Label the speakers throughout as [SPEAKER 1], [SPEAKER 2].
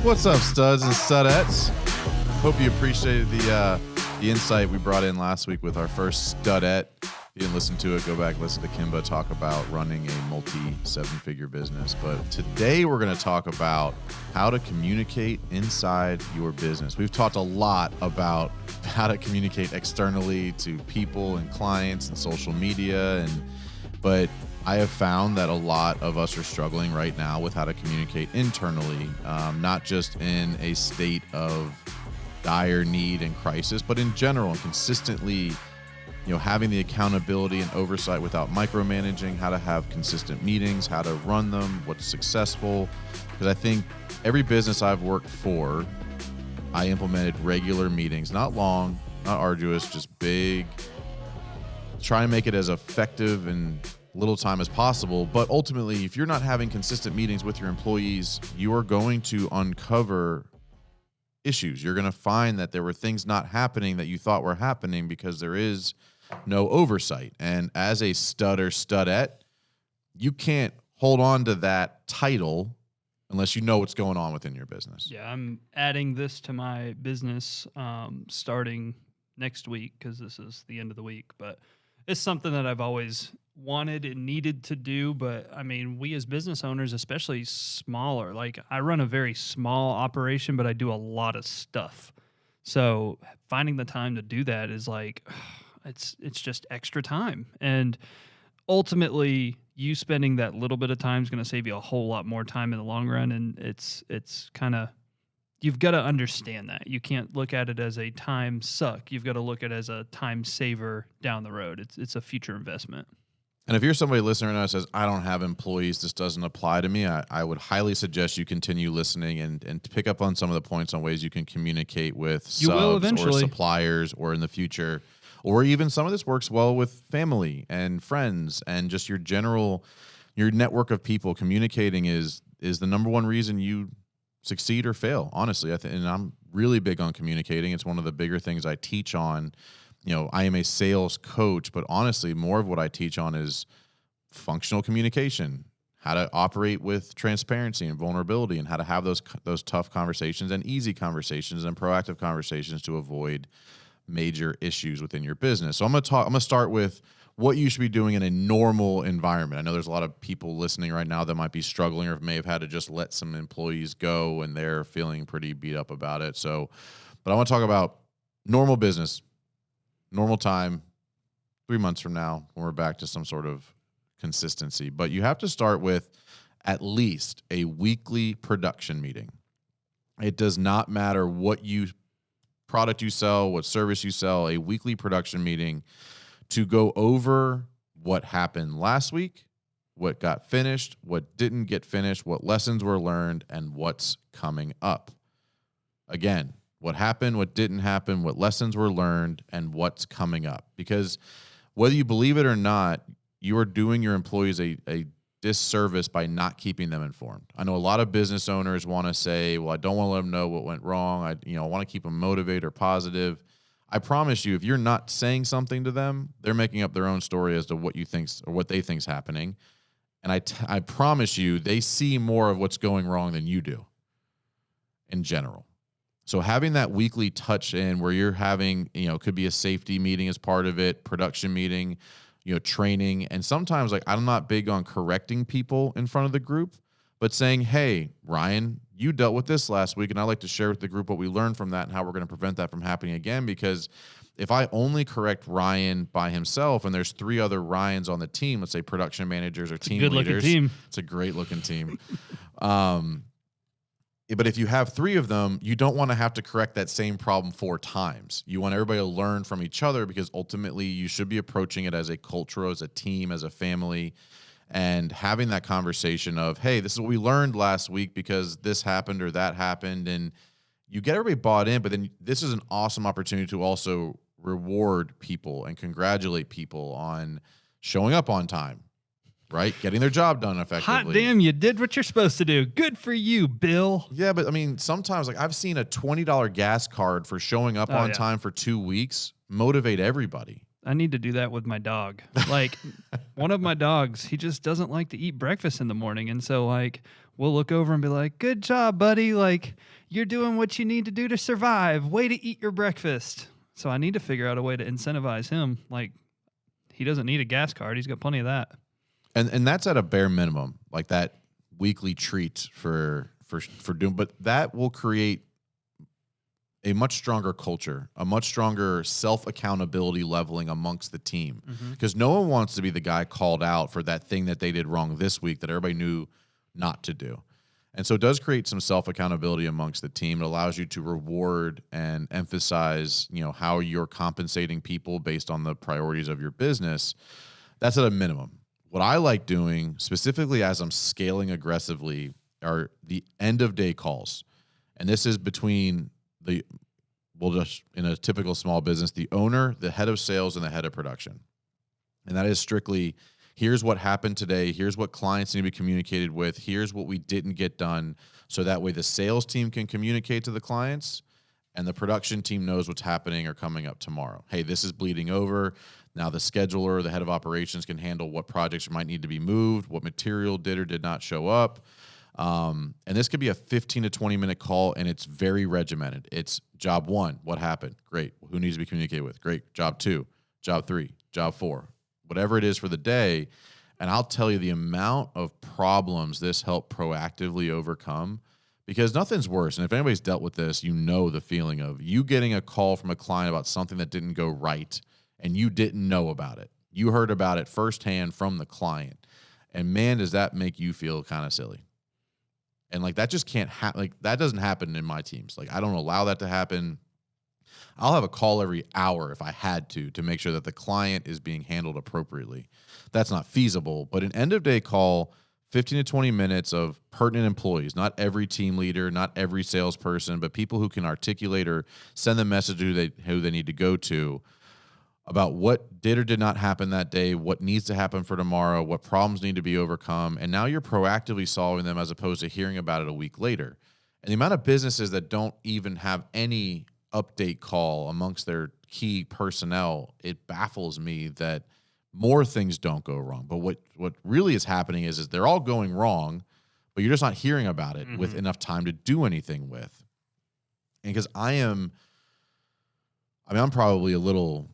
[SPEAKER 1] What's up, studs and studettes? Hope you appreciated the insight we brought in last week with our first studette. If you didn't listen to it, go back and listen to Kimba talk about running a multi-seven-figure business. But today we're going to talk about how to communicate inside your business. We've talked a lot about how to communicate externally to people and clients and social media, but I have found that a lot of us are struggling right now with how to communicate internally, not just in a state of dire need and crisis, but in general, and consistently, having the accountability and oversight without micromanaging, how to have consistent meetings, how to run them, what's successful. Because I think every business I've worked for, I implemented regular meetings, not long, not arduous, just big. Try and make it as effective and little time as possible. But ultimately, if you're not having consistent meetings with your employees, you are going to uncover issues. You're going to find that there were things not happening that you thought were happening because there is no oversight. And as a stud or studette, you can't hold on to that title unless you know what's going on within your business.
[SPEAKER 2] Yeah, I'm adding this to my business starting next week because this is the end of the week. But it's something that I've always wanted and needed to do. But I mean, we as business owners, especially smaller, like I run a very small operation, but I do a lot of stuff. So finding the time to do that is like, it's just extra time. And ultimately, you spending that little bit of time is going to save you a whole lot more time in the long run. And it's kind of, you've got to understand that. You can't look at it as a time suck. You've got to look at it as a time saver down the road. It's a future investment.
[SPEAKER 1] And if you're somebody listening right now that says, I don't have employees, this doesn't apply to me, I would highly suggest you continue listening and pick up on some of the points on ways you can communicate with subs or suppliers or in the future. Or even some of this works well with family and friends and just your network of people. Communicating is the number one reason you succeed or fail, honestly. And I'm really big on communicating. It's one of the bigger things I teach on. I am a sales coach, but honestly, more of what I teach on is functional communication, how to operate with transparency and vulnerability, and how to have those tough conversations and easy conversations and proactive conversations to avoid major issues within your business. So I'm going to start with what you should be doing in a normal environment. I know there's a lot of people listening right now that might be struggling or may have had to just let some employees go and they're feeling pretty beat up about it. But I want to talk about normal business. Normal time, 3 months from now, when we're back to some sort of consistency. But you have to start with at least a weekly production meeting. It does not matter what product you sell, what service you sell, a weekly production meeting to go over what happened last week, what got finished, what didn't get finished, what lessons were learned, and what's coming up. Again, what happened, what didn't happen, what lessons were learned, and what's coming up. Because whether you believe it or not, you are doing your employees a disservice by not keeping them informed. I know a lot of business owners want to say, well, I don't want to let them know what went wrong. I want to keep them motivated or positive. I promise you, if you're not saying something to them, they're making up their own story as to what you think or what they think's happening. And I promise you, they see more of what's going wrong than you do in general. So having that weekly touch in where you're having, could be a safety meeting as part of it, production meeting, training. And sometimes I'm not big on correcting people in front of the group, but saying, hey, Ryan, you dealt with this last week. And I'd like to share with the group what we learned from that and how we're going to prevent that from happening again. Because if I only correct Ryan by himself and there's 3 other Ryans on the team, let's say production managers or team leaders.
[SPEAKER 2] Team.
[SPEAKER 1] It's a great looking team. But if you have 3 of them, you don't want to have to correct that same problem 4 times. You want everybody to learn from each other because ultimately you should be approaching it as a culture, as a team, as a family, and having that conversation of, hey, this is what we learned last week because this happened or that happened. And you get everybody bought in, but then this is an awesome opportunity to also reward people and congratulate people on showing up on time. Right? Getting their job done effectively.
[SPEAKER 2] Hot damn, you did what you're supposed to do. Good for you, Bill.
[SPEAKER 1] Yeah, but I mean, sometimes I've seen a $20 gas card for showing up on time for 2 weeks motivate everybody.
[SPEAKER 2] I need to do that with my dog. Like, one of my dogs, he just doesn't like to eat breakfast in the morning. And so, like, we'll look over and be like, good job, buddy. Like, you're doing what you need to do to survive. Way to eat your breakfast. So I need to figure out a way to incentivize him. Like, he doesn't need a gas card. He's got plenty of that.
[SPEAKER 1] And that's at a bare minimum, like that weekly treat for doing, but that will create a much stronger culture, a much stronger self-accountability leveling amongst the team. Because no one wants to be the guy called out for that thing that they did wrong this week that everybody knew not to do. And so it does create some self-accountability amongst the team. It allows you to reward and emphasize, how you're compensating people based on the priorities of your business. That's at a minimum. What I like doing, specifically as I'm scaling aggressively, are the end of day calls. And this is between just in a typical small business, the owner, the head of sales, and the head of production. And that is strictly, here's what happened today. Here's what clients need to be communicated with. Here's what we didn't get done. So that way the sales team can communicate to the clients and the production team knows what's happening or coming up tomorrow. Hey, this is bleeding over. Now the scheduler, the head of operations can handle what projects might need to be moved, what material did or did not show up. And this could be a 15 to 20 minute call and it's very regimented. It's job 1, what happened? Great. Who needs to be communicated with? Great. Job 2, job 3, job 4, whatever it is for the day. And I'll tell you the amount of problems this helped proactively overcome, because nothing's worse. And if anybody's dealt with this, the feeling of you getting a call from a client about something that didn't go right and you didn't know about it. You heard about it firsthand from the client. And man, does that make you feel kind of silly. And like, that just can't happen. Like, that doesn't happen in my teams. Like, I don't allow that to happen. I'll have a call every hour if I had to make sure that the client is being handled appropriately. That's not feasible, but an end of day call, 15 to 20 minutes of pertinent employees, not every team leader, not every salesperson, but people who can articulate or send the message who they need to go to about what did or did not happen that day, what needs to happen for tomorrow, what problems need to be overcome. And now you're proactively solving them as opposed to hearing about it a week later. And the amount of businesses that don't even have any update call amongst their key personnel, it baffles me that more things don't go wrong. But what really is happening is they're all going wrong, but you're just not hearing about it with enough time to do anything with. And because I'm probably a little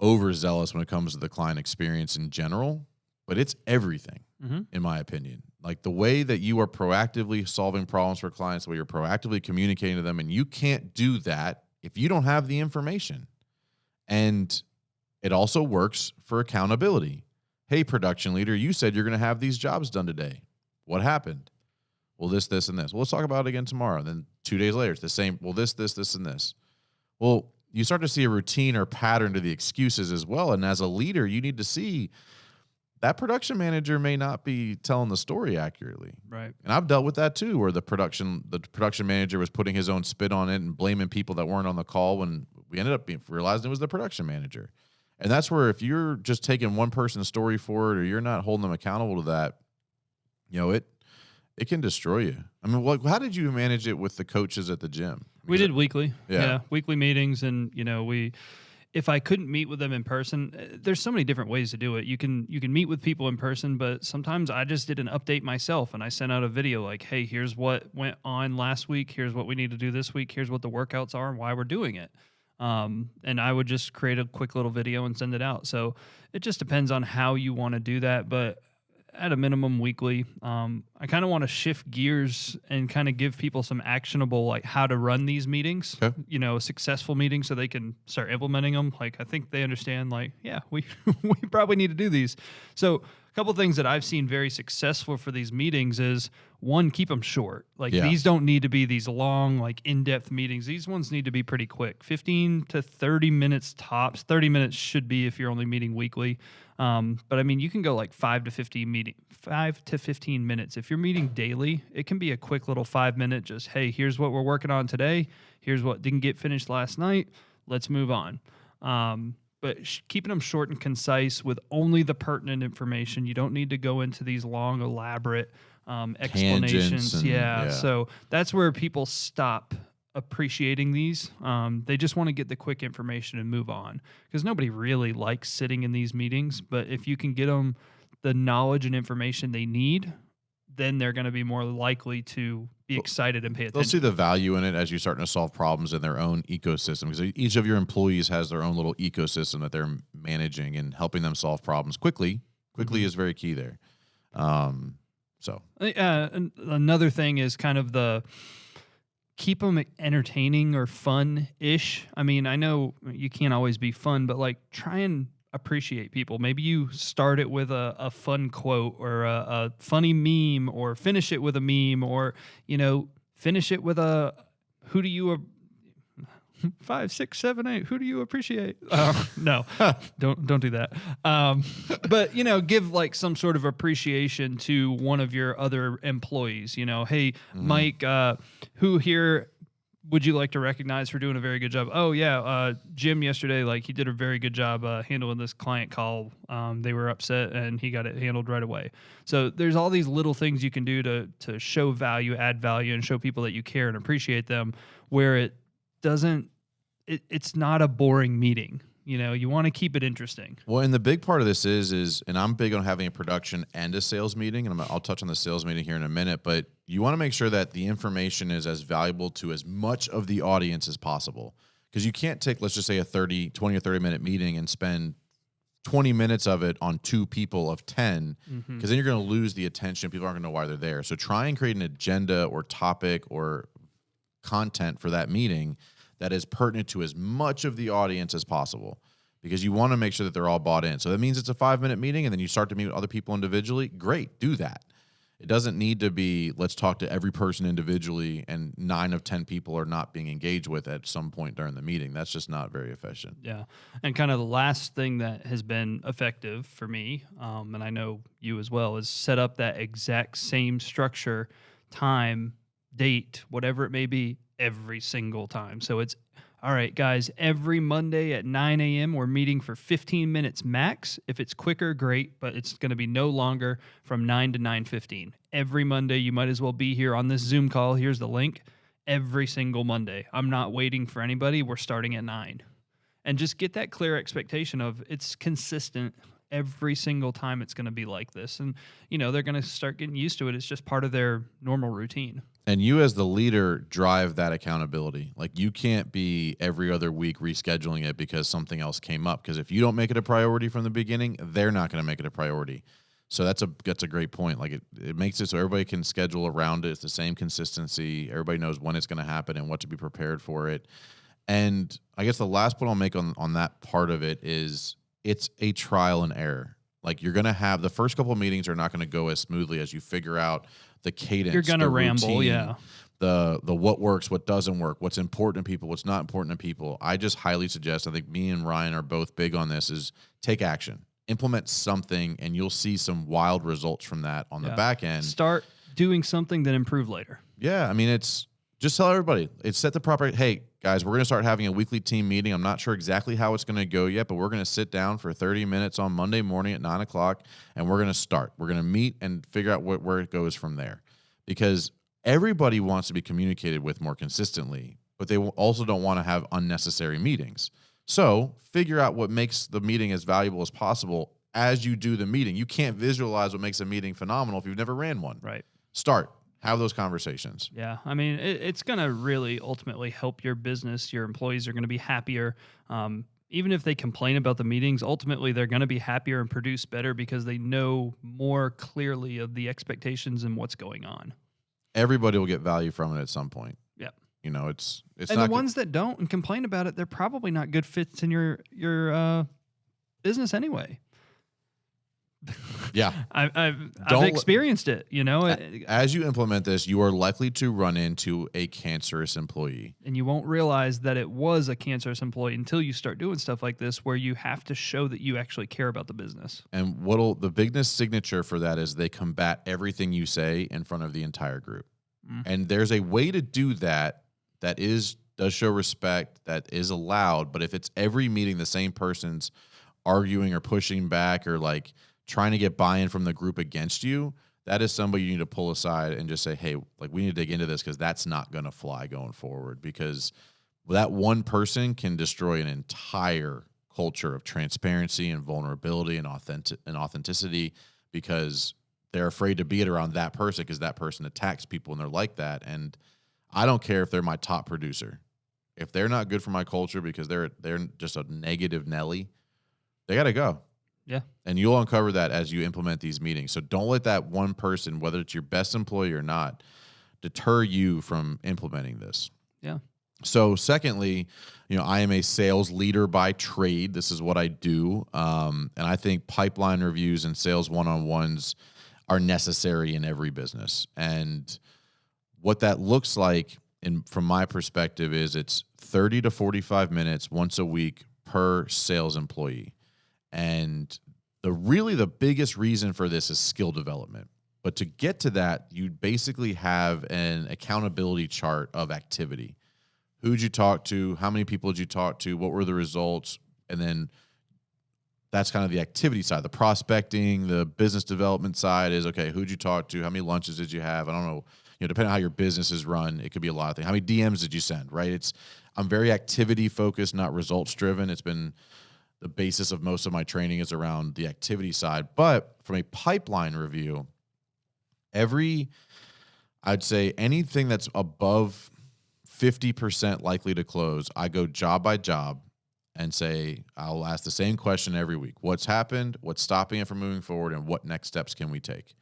[SPEAKER 1] overzealous when it comes to the client experience in general, but it's everything, in my opinion. Like the way that you are proactively solving problems for clients, the way you're proactively communicating to them, and you can't do that if you don't have the information. And it also works for accountability. Hey, production leader, you said you're going to have these jobs done today. What happened? Well, this, and this. Well, let's talk about it again tomorrow. And then 2 days later, it's the same. Well, this, and this. Well, you start to see a routine or pattern to the excuses as well. And as a leader, you need to see that production manager may not be telling the story accurately.
[SPEAKER 2] Right.
[SPEAKER 1] And I've dealt with that too, where the production manager was putting his own spin on it and blaming people that weren't on the call when we ended up realizing it was the production manager. And that's where if you're just taking one person's story for it or you're not holding them accountable to that, it can destroy you. I mean, how did you manage it with the coaches at the gym?
[SPEAKER 2] We did weekly.
[SPEAKER 1] Yeah.
[SPEAKER 2] Weekly meetings. And, if I couldn't meet with them in person, there's so many different ways to do it. You can meet with people in person, but sometimes I just did an update myself and I sent out a video like, hey, here's what went on last week. Here's what we need to do this week. Here's what the workouts are and why we're doing it. And I would just create a quick little video and send it out. So it just depends on how you want to do that. But at a minimum weekly, I kind of want to shift gears and kind of give people some actionable, like how to run these meetings, successful meetings so they can start implementing them. Like, I think they understand, like, yeah, we probably need to do these. So a couple of things that I've seen very successful for these meetings is, one, keep them short. Like these don't need to be these long, like in-depth meetings. These ones need to be pretty quick, 15 to 30 minutes tops. 30 minutes should be if you're only meeting weekly. But I mean, you can go like 5 to 15 minutes. If you're meeting daily, it can be a quick little 5-minute, just, hey, here's what we're working on today. Here's what didn't get finished last night. Let's move on. But keeping them short and concise with only the pertinent information. You don't need to go into these long, elaborate explanations. So that's where people stop appreciating these. They just want to get the quick information and move on, because nobody really likes sitting in these meetings. But if you can get them the knowledge and information they need, then they're going to be more likely to be excited and pay attention.
[SPEAKER 1] They'll see the value in it as you're starting to solve problems in their own ecosystem, because each of your employees has their own little ecosystem that they're managing, and helping them solve problems quickly is very key there.
[SPEAKER 2] Another thing is kind of the keep them entertaining or fun-ish. I mean, I know you can't always be fun, but like try and appreciate people. Maybe you start it with a fun quote or a funny meme, or finish it with a meme, or, finish it with a, who do you, 5, 6, 7, 8, who do you appreciate? No, don't do that. But, give like some sort of appreciation to one of your other employees, hey, Mike, who here would you like to recognize for doing a very good job? Oh yeah, Jim yesterday, like he did a very good job handling this client call. They were upset and he got it handled right away. So there's all these little things you can do to show value, add value, and show people that you care and appreciate them, where it doesn't, it's not a boring meeting. You want to keep it interesting.
[SPEAKER 1] Well, and the big part of this is, and I'm big on having a production and a sales meeting, and I'll touch on the sales meeting here in a minute, but you want to make sure that the information is as valuable to as much of the audience as possible. Because you can't take, let's just say, a 20 or 30-minute meeting and spend 20 minutes of it on 2 people of 10, because then you're going to lose the attention. People aren't going to know why they're there. So try and create an agenda or topic or content for that meeting that is pertinent to as much of the audience as possible, because you want to make sure that they're all bought in. So that means it's a 5-minute meeting and then you start to meet with other people individually. Great, do that. It doesn't need to be, let's talk to every person individually and 9 of 10 people are not being engaged with at some point during the meeting. That's just not very efficient.
[SPEAKER 2] Yeah. And kind of the last thing that has been effective for me, and I know you as well, is set up that exact same structure, time, date, whatever it may be, every single time. So it's, all right, guys, every Monday at 9 a.m., we're meeting for 15 minutes max. If it's quicker, great, but it's going to be no longer, from 9 to 9:15. Every Monday, you might as well be here on this Zoom call. Here's the link. Every single Monday. I'm not waiting for anybody. We're starting at 9. And just get that clear expectation of it's consistent every single time. It's going to be like this. And, they're going to start getting used to it. It's just part of their normal routine.
[SPEAKER 1] And you as the leader drive that accountability. Like, you can't be every other week rescheduling it because something else came up. Because if you don't make it a priority from the beginning, they're not going to make it a priority. So that's a great point. Like, it makes it so everybody can schedule around it. It's the same consistency. Everybody knows when it's going to happen and what to be prepared for it. And I guess the last point I'll make on that part of it is, it's a trial and error. Like, you're going to have the first couple of meetings are not going to go as smoothly as you figure out the cadence.
[SPEAKER 2] You're going to ramble,
[SPEAKER 1] routine,
[SPEAKER 2] yeah.
[SPEAKER 1] The what works, what doesn't work, what's important to people, what's not important to people. I just highly suggest, I think me and Ryan are both big on this, is take action. Implement something, and you'll see some wild results from that on the back end.
[SPEAKER 2] Start doing something, then improve later.
[SPEAKER 1] Yeah, I mean, it's just tell everybody. It's set the proper, hey, guys, we're going to start having a weekly team meeting. I'm not sure exactly how it's going to go yet, but we're going to sit down for 30 minutes on Monday morning at 9 o'clock, and we're going to start. We're going to meet and figure out where it goes from there. Because everybody wants to be communicated with more consistently, but they also don't want to have unnecessary meetings. So figure out what makes the meeting as valuable as possible as you do the meeting. You can't visualize what makes a meeting phenomenal if you've never ran one.
[SPEAKER 2] Right.
[SPEAKER 1] Start. Have those conversations.
[SPEAKER 2] Yeah. I mean, it's going to really ultimately help your business. Your employees are going to be happier. Even if they complain about the meetings, ultimately they're going to be happier and produce better because they know more clearly of the expectations and what's going on.
[SPEAKER 1] Everybody will get value from it at some point.
[SPEAKER 2] Yeah.
[SPEAKER 1] It's
[SPEAKER 2] and the ones that don't and complain about it, they're probably not good fits in your business anyway.
[SPEAKER 1] Yeah.
[SPEAKER 2] I've experienced it,
[SPEAKER 1] As you implement this, you are likely to run into a cancerous employee.
[SPEAKER 2] And you won't realize that it was a cancerous employee until you start doing stuff like this, where you have to show that you actually care about the business.
[SPEAKER 1] And the biggest signature for that is they combat everything you say in front of the entire group. And there's a way to do that does show respect, that is allowed. But if it's every meeting the same person's arguing or pushing back or like trying to get buy-in from the group against you, that is somebody you need to pull aside and just say, hey, like, we need to dig into this, because that's not going to fly going forward, because that one person can destroy an entire culture of transparency and vulnerability and authenticity, because they're afraid to be it around that person because that person attacks people and they're like that. And I don't care if they're my top producer. If they're not good for my culture because they're just a negative Nelly, they got to go.
[SPEAKER 2] Yeah.
[SPEAKER 1] And you'll uncover that as you implement these meetings. So don't let that one person, whether it's your best employee or not, deter you from implementing this.
[SPEAKER 2] Yeah.
[SPEAKER 1] So secondly, I am a sales leader by trade. This is what I do. And I think pipeline reviews and sales one-on-ones are necessary in every business. And what that looks like from my perspective is it's 30 to 45 minutes once a week per sales employee. And the biggest reason for this is skill development. But to get to that, you basically have an accountability chart of activity. Who'd you talk to? How many people did you talk to? What were the results? And then that's kind of the activity side. The prospecting, the business development side is, okay, who'd you talk to? How many lunches did you have? I don't know. Depending on how your business is run, it could be a lot of things. How many DMs did you send, right? I'm very activity focused, not results driven. It's been the basis of most of my training is around the activity side. But from a pipeline review, I'd say anything that's above 50% likely to close, I go job by job and say, I'll ask the same question every week. What's happened? What's stopping it from moving forward? And what next steps can we take?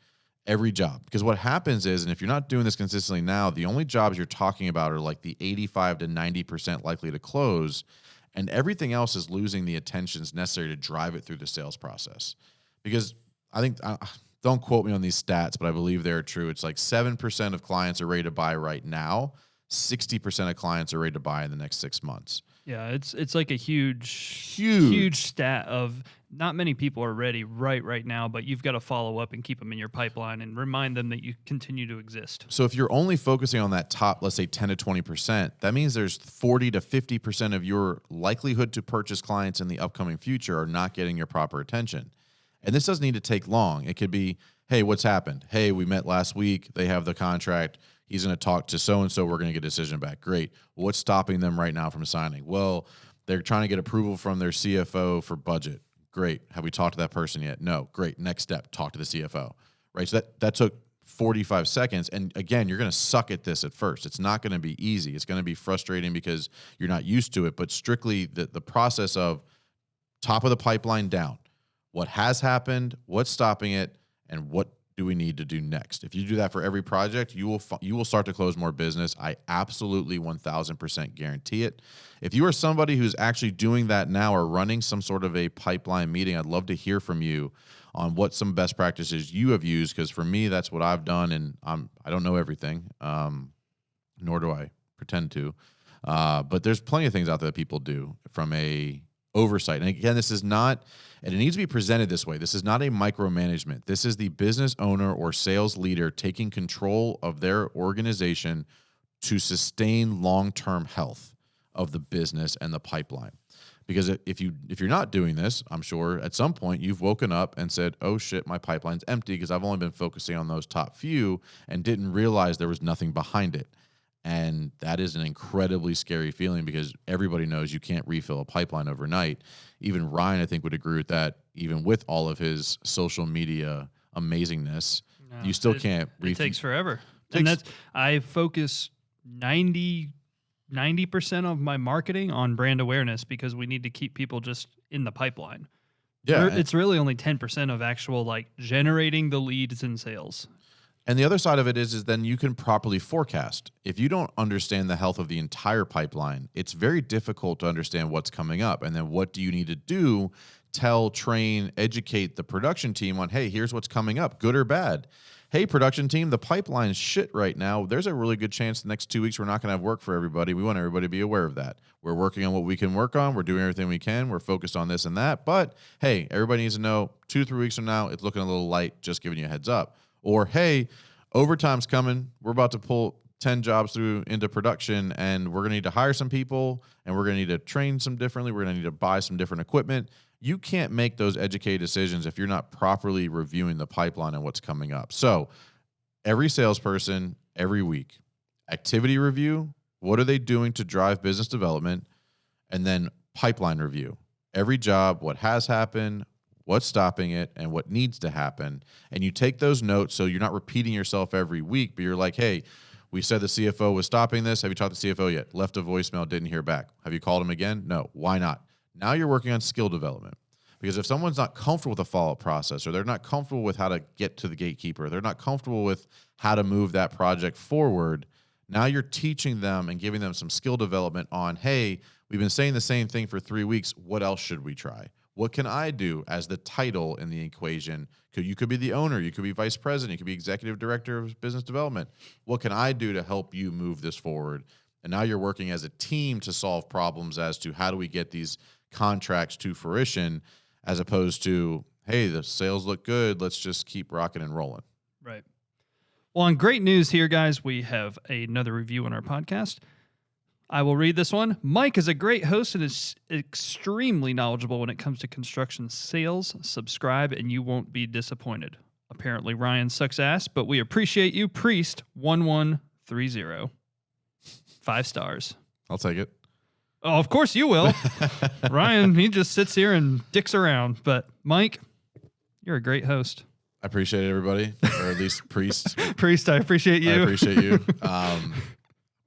[SPEAKER 1] Every job. Because what happens is, and if you're not doing this consistently now, the only jobs you're talking about are like the 85 to 90% likely to close, and everything else is losing the attentions necessary to drive it through the sales process. Because I think, don't quote me on these stats, but I believe they're true. It's like 7% of clients are ready to buy right now. 60% of clients are ready to buy in the next 6 months.
[SPEAKER 2] Yeah, it's like a huge stat of not many people are ready right now, but you've got to follow up and keep them in your pipeline and remind them that you continue to exist.
[SPEAKER 1] So if you're only focusing on that top, let's say 10 to 20%, that means there's 40 to 50% of your likelihood to purchase clients in the upcoming future are not getting your proper attention. And this doesn't need to take long. It could be, hey, what's happened? Hey, we met last week. They have the contract. He's going to talk to so-and-so. We're going to get a decision back. Great. What's stopping them right now from signing? Well, they're trying to get approval from their CFO for budget. Great. Have we talked to that person yet? No. Great. Next step, talk to the CFO. Right? So that took 45 seconds. And again, you're going to suck at this at first. It's not going to be easy. It's going to be frustrating because you're not used to it. But strictly the process of top of the pipeline down. What has happened? What's stopping it? And what do we need to do next? If you do that for every project, you will start to close more business. I absolutely 1000% guarantee it. If you are somebody who's actually doing that now or running some sort of a pipeline meeting, I'd love to hear from you on what some best practices you have used, because for me, that's what I've done, and I don't know everything, nor do I pretend to. But there's plenty of things out there that people do from a oversight. And again, this is not, and it needs to be presented this way. This is not a micromanagement. This is the business owner or sales leader taking control of their organization to sustain long-term health of the business and the pipeline. Because if you're not doing this, I'm sure at some point you've woken up and said, oh shit, my pipeline's empty because I've only been focusing on those top few and didn't realize there was nothing behind it. And that is an incredibly scary feeling because everybody knows you can't refill a pipeline overnight. Even Ryan, I think, would agree with that. Even with all of his social media amazingness, you still can't refill.
[SPEAKER 2] It takes forever. I focus 90% of my marketing on brand awareness because we need to keep people just in the pipeline. Yeah, it's really only 10% of actual generating the leads and sales.
[SPEAKER 1] And the other side of it is then you can properly forecast. If you don't understand the health of the entire pipeline, it's very difficult to understand what's coming up. And then what do you need to do? Tell, train, educate the production team on, hey, here's what's coming up, good or bad. Hey, production team, the pipeline's shit right now. There's a really good chance the next 2 weeks we're not going to have work for everybody. We want everybody to be aware of that. We're working on what we can work on. We're doing everything we can. We're focused on this and that. But, hey, everybody needs to know 2 to 3 weeks from now, it's looking a little light, just giving you a heads up. Or, hey, overtime's coming. We're about to pull 10 jobs through into production, and we're going to need to hire some people, and we're going to need to train some differently. We're going to need to buy some different equipment. You can't make those educated decisions if you're not properly reviewing the pipeline and what's coming up. So every salesperson, every week, activity review, what are they doing to drive business development, and then pipeline review. Every job, what has happened, what's stopping it, and what needs to happen. And you take those notes so you're not repeating yourself every week, but you're like, hey, we said the CFO was stopping this. Have you talked to the CFO yet? Left a voicemail, didn't hear back. Have you called him again? No. Why not? Now you're working on skill development. Because if someone's not comfortable with the follow-up process, or they're not comfortable with how to get to the gatekeeper, they're not comfortable with how to move that project forward, now you're teaching them and giving them some skill development on, hey, we've been saying the same thing for 3 weeks. What else should we try? What can I do as the title in the equation? You could be the owner. You could be vice president. You could be executive director of business development. What can I do to help you move this forward? And now you're working as a team to solve problems as to how do we get these contracts to fruition, as opposed to, hey, the sales look good. Let's just keep rocking and rolling.
[SPEAKER 2] Right. Well, on great news here, guys, we have another review on our podcast. I will read this one. Mike is a great host and is extremely knowledgeable when it comes to construction sales. Subscribe and you won't be disappointed. Apparently, Ryan sucks ass, but we appreciate you. Priest1130. 5 stars.
[SPEAKER 1] I'll take it.
[SPEAKER 2] Oh, of course you will. Ryan, he just sits here and dicks around. But Mike, you're a great host.
[SPEAKER 1] I appreciate it, everybody, or at least Priest.
[SPEAKER 2] Priest, I appreciate you.
[SPEAKER 1] I appreciate you.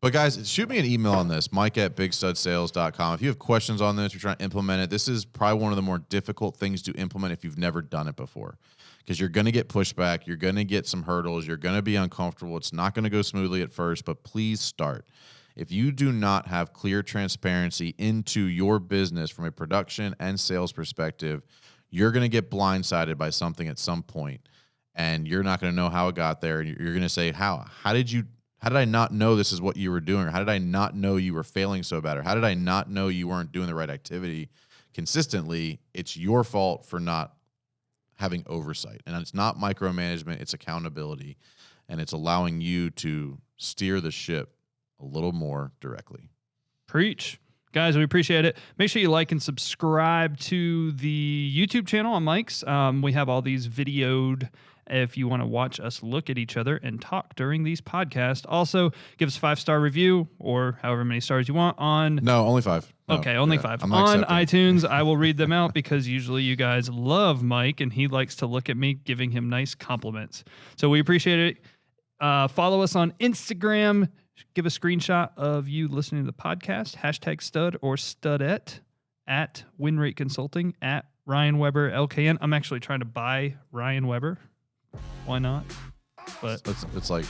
[SPEAKER 1] But guys, shoot me an email on this, mike@bigstudsales.com. If you have questions on this, you're trying to implement it, this is probably one of the more difficult things to implement if you've never done it before. Because you're going to get pushback. You're going to get some hurdles. You're going to be uncomfortable. It's not going to go smoothly at first, but please start. If you do not have clear transparency into your business from a production and sales perspective, you're going to get blindsided by something at some point, and you're not going to know how it got there. And you're going to say, how did I not know this is what you were doing? Or how did I not know you were failing so bad? Or how did I not know you weren't doing the right activity consistently? It's your fault for not having oversight. And it's not micromanagement, it's accountability. And it's allowing you to steer the ship a little more directly.
[SPEAKER 2] Preach. Guys, we appreciate it. Make sure you like and subscribe to the YouTube channel on Mike's. We have all these videoed if you want to watch us look at each other and talk during these podcasts. Also, give us a 5-star review or however many stars you want on...
[SPEAKER 1] No, only 5. No,
[SPEAKER 2] okay, only 5. On iTunes, I will read them out because usually you guys love Mike and he likes to look at me giving him nice compliments. So we appreciate it. Follow us on Instagram. Give a screenshot of you listening to the podcast, #stud or studette, at WinRate Consulting, at Ryan Weber LKN. I'm actually trying to buy Ryan Weber. Why not? But
[SPEAKER 1] it's like,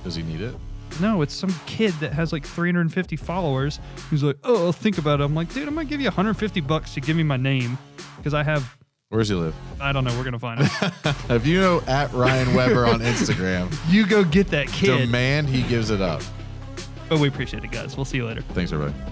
[SPEAKER 1] does he need it?
[SPEAKER 2] No, it's some kid that has like 350 followers who's like, oh, I'll think about it. I'm like, dude, I'm going to give you $150 to give me my name because I have...
[SPEAKER 1] Where does he live?
[SPEAKER 2] I don't know. We're going to find out.
[SPEAKER 1] If you know at Ryan Weber on Instagram,
[SPEAKER 2] you go get that kid.
[SPEAKER 1] Demand he gives it up.
[SPEAKER 2] But we appreciate it, guys. We'll see you later.
[SPEAKER 1] Thanks, everybody.